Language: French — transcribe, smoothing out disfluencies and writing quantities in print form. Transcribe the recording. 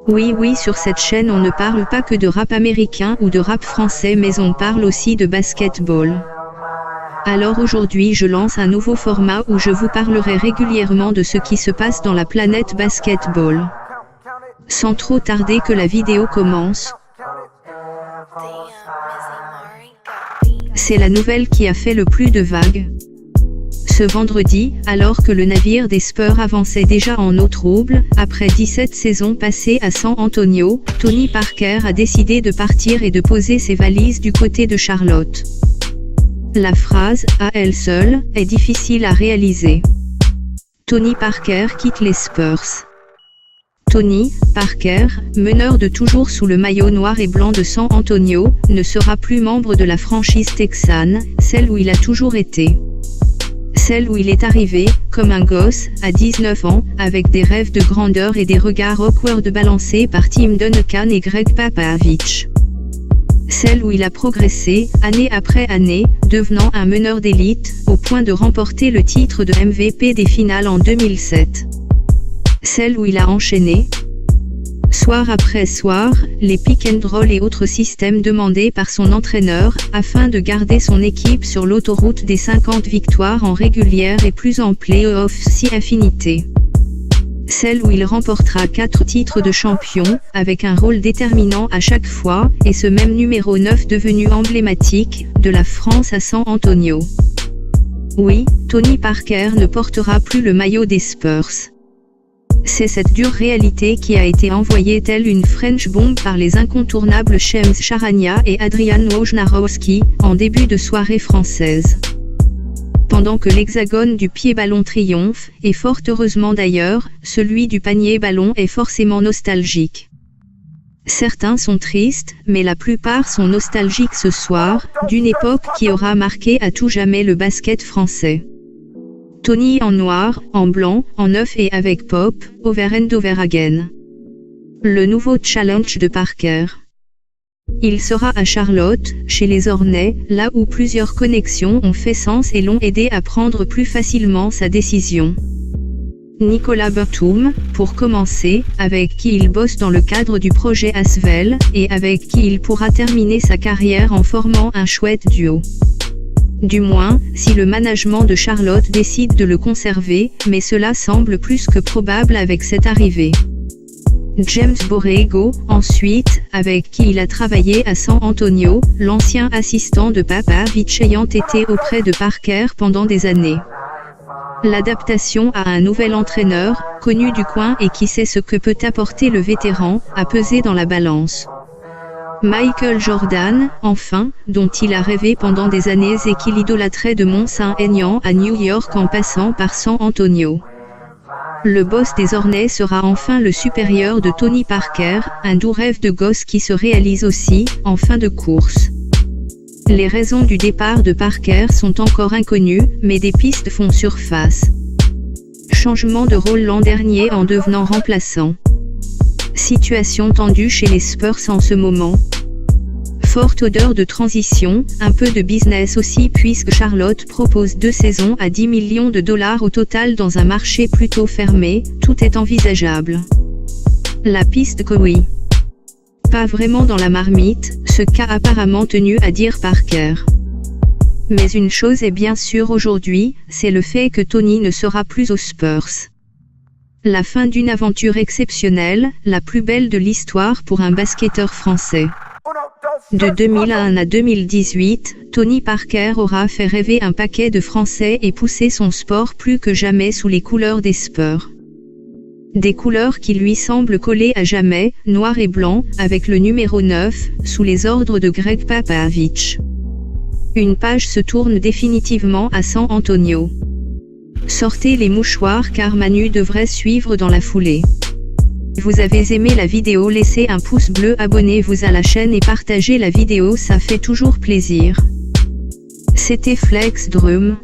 Oui, sur cette chaîne on ne parle pas que de rap américain ou de rap français mais on parle aussi de basketball. Alors aujourd'hui je lance un nouveau format où je vous parlerai régulièrement de ce qui se passe dans la planète basketball. Sans trop tarder que la vidéo commence. C'est la nouvelle qui a fait le plus de vagues. Ce vendredi, alors que le navire des Spurs avançait déjà en eau trouble, après 17 saisons passées à San Antonio, Tony Parker a décidé de partir et de poser ses valises du côté de Charlotte. La phrase, à elle seule, est difficile à réaliser. Tony Parker quitte les Spurs. Tony Parker, meneur de toujours sous le maillot noir et blanc de San Antonio, ne sera plus membre de la franchise texane, celle où il a toujours été. Celle où il est arrivé, comme un gosse, à 19 ans, avec des rêves de grandeur et des regards awkward balancés par Tim Duncan et Greg Popovich. Celle où il a progressé, année après année, devenant un meneur d'élite, au point de remporter le titre de MVP des finales en 2007. Celle où il a enchaîné, soir après soir, les pick and roll et autres systèmes demandés par son entraîneur, afin de garder son équipe sur l'autoroute des 50 victoires en régulière et plus en play-off si affinité. Celle où il remportera 4 titres de champion, avec un rôle déterminant à chaque fois, et ce même numéro 9 devenu emblématique, de la France à San Antonio. Oui, Tony Parker ne portera plus le maillot des Spurs. C'est cette dure réalité qui a été envoyée telle une French bomb par les incontournables Shams Charania et Adrian Wojnarowski, en début de soirée française. Pendant que l'hexagone du pied-ballon triomphe, et fort heureusement d'ailleurs, celui du panier-ballon est forcément nostalgique. Certains sont tristes, mais la plupart sont nostalgiques ce soir, d'une époque qui aura marqué à tout jamais le basket français. Tony en noir, en blanc, en neuf et avec pop, over and over again. Le nouveau challenge de Parker. Il sera à Charlotte, chez les Hornets, là où plusieurs connexions ont fait sens et l'ont aidé à prendre plus facilement sa décision. Nicolas Batum, pour commencer, avec qui il bosse dans le cadre du projet Asvel, et avec qui il pourra terminer sa carrière en formant un chouette duo. Du moins, si le management de Charlotte décide de le conserver, mais cela semble plus que probable avec cette arrivée. James Borrego, ensuite, avec qui il a travaillé à San Antonio, l'ancien assistant de Popovich ayant été auprès de Parker pendant des années. L'adaptation à un nouvel entraîneur, connu du coin et qui sait ce que peut apporter le vétéran, a pesé dans la balance. Michael Jordan, enfin, dont il a rêvé pendant des années et qu'il idolâtrait de Mont-Saint-Aignan à New York en passant par San Antonio. Le boss des Hornets sera enfin le supérieur de Tony Parker, un doux rêve de gosse qui se réalise aussi, en fin de course. Les raisons du départ de Parker sont encore inconnues, mais des pistes font surface. Changement de rôle l'an dernier en devenant remplaçant. Situation tendue chez les Spurs en ce moment. Forte odeur de transition, un peu de business aussi puisque Charlotte propose 2 saisons à $10 millions au total dans un marché plutôt fermé, tout est envisageable. La piste que oui. Pas vraiment dans la marmite, ce qu'a apparemment tenu à dire Parker. Mais une chose est bien sûre aujourd'hui, c'est le fait que Tony ne sera plus aux Spurs. La fin d'une aventure exceptionnelle, la plus belle de l'histoire pour un basketteur français. De 2001 à 2018, Tony Parker aura fait rêver un paquet de Français et poussé son sport plus que jamais sous les couleurs des Spurs. Des couleurs qui lui semblent coller à jamais, noir et blanc, avec le numéro 9, sous les ordres de Greg Popovich. Une page se tourne définitivement à San Antonio. Sortez les mouchoirs car Manu devrait suivre dans la foulée. Vous avez aimé la vidéo, laissez un pouce bleu, abonnez-vous à la chaîne et partagez la vidéo, ça fait toujours plaisir. C'était Flex Drum.